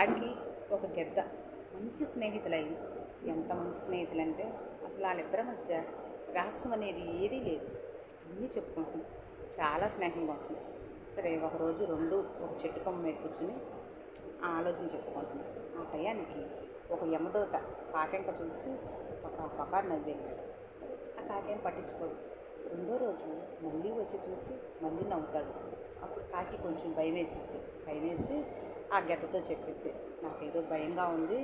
కాకి ఒక గెద్ద మంచి స్నేహితులయ్యి, ఎంత మంచి స్నేహితులంటే అసలు వాళ్ళిద్దరి మధ్య రహస్యం అనేది ఏదీ లేదు. అన్నీ చెప్పుకుంటుంది, చాలా స్నేహంగా ఉంటుంది. సరే ఒకరోజు రెండు ఒక చెట్టు కొమ్మ మీద కూర్చుని ఆలోచన చెప్పుకుంటుంది. ఆ టయానికి ఒక యమదూత కాకెంక చూసి ఒక పకారు నవ్వేది. ఆ కాకేం పట్టించుకోదు. రెండో రోజు మళ్ళీ వచ్చి చూసి మళ్ళీ నవ్వుతాడు. అప్పుడు కాకి కొంచెం భయం వేసి ఆ గెద్దతో చెప్పిద్ది, నాకేదో భయంగా ఉంది,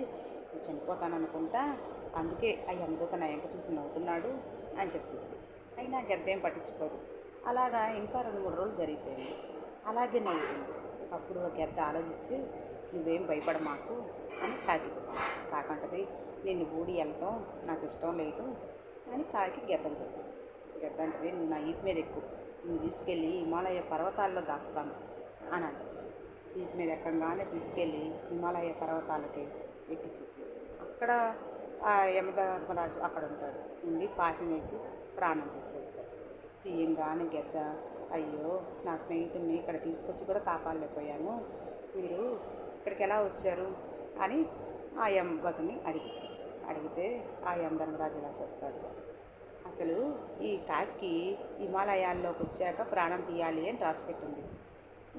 నేను చనిపోతాననుకుంటా, అందుకే ఆ యమదూత నా ఎంక చూసి నవ్వుతున్నాడు అని చెప్పింది. అయినా గెద్ద ఏం పట్టించుకోదు. అలాగా ఇంకా 2-3 రోజులు జరిగిపోయింది. అలాగే నవ్వుతుంది. అప్పుడు ఆ గెద్ద ఆలోచించి, నువ్వేం భయపడ మాకు అని కాకి చెప్పింది. కాకంటది, నిన్ను ఊడి వెళ్తాం నాకు ఇష్టం లేదు అని కాకి గెద్దకు చెప్పింది. గెద్ద అంటది, నువ్వు నా ఈపు మీద ఎక్కువ, నువ్వు తీసుకెళ్ళి హిమాలయ పర్వతాల్లో దాస్తాను అని అంటది. ఈపు మీద ఎక్కగానే తీసుకెళ్ళి హిమాలయ పర్వతాలకి ఎక్కించింది. అక్కడ ఆ యమధర్మరాజు అక్కడ ఉంటాడు. ఉండి పాశం వేసి ప్రాణం తీసేస్తాడు. తీయంగానే గెద్ద, అయ్యో నా స్నేహితుడిని ఇక్కడ తీసుకొచ్చి కూడా కాపాడలేకపోయాను, మీరు ఇక్కడికి ఎలా వచ్చారు అని ఆ యమభటుని అడిగితే ఆ యమధర్మరాజు ఇలా చెప్తాడు, అసలు ఈ కాకి హిమాలయాల్లోకి వచ్చాక ప్రాణం తీయాలి అని రాసిపెట్టింది.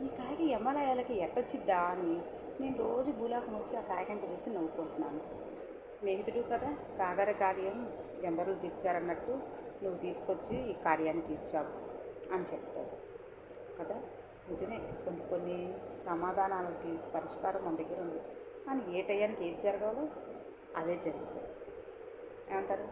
ఈ కాకి హిమాలయాలకి ఎట్టొచ్చిద్దా అని నేను రోజు భూలోకం వచ్చి ఆ కాకంట చూసి నవ్వుకుంటున్నాను. స్నేహితుడు కదా, కాగర కార్యం ఎందరూ తీర్చారన్నట్టు నువ్వు తీసుకొచ్చి ఈ కార్యాన్ని తీర్చావు అని చెప్తాడు కదా. నిజమే, కొన్ని సమాధానాలకి పరిష్కారం మన దగ్గర ఉంది, కానీ ఏ టయానికి ఏది జరగాలో అదే జరుగుతుంది. ఏమంటారు?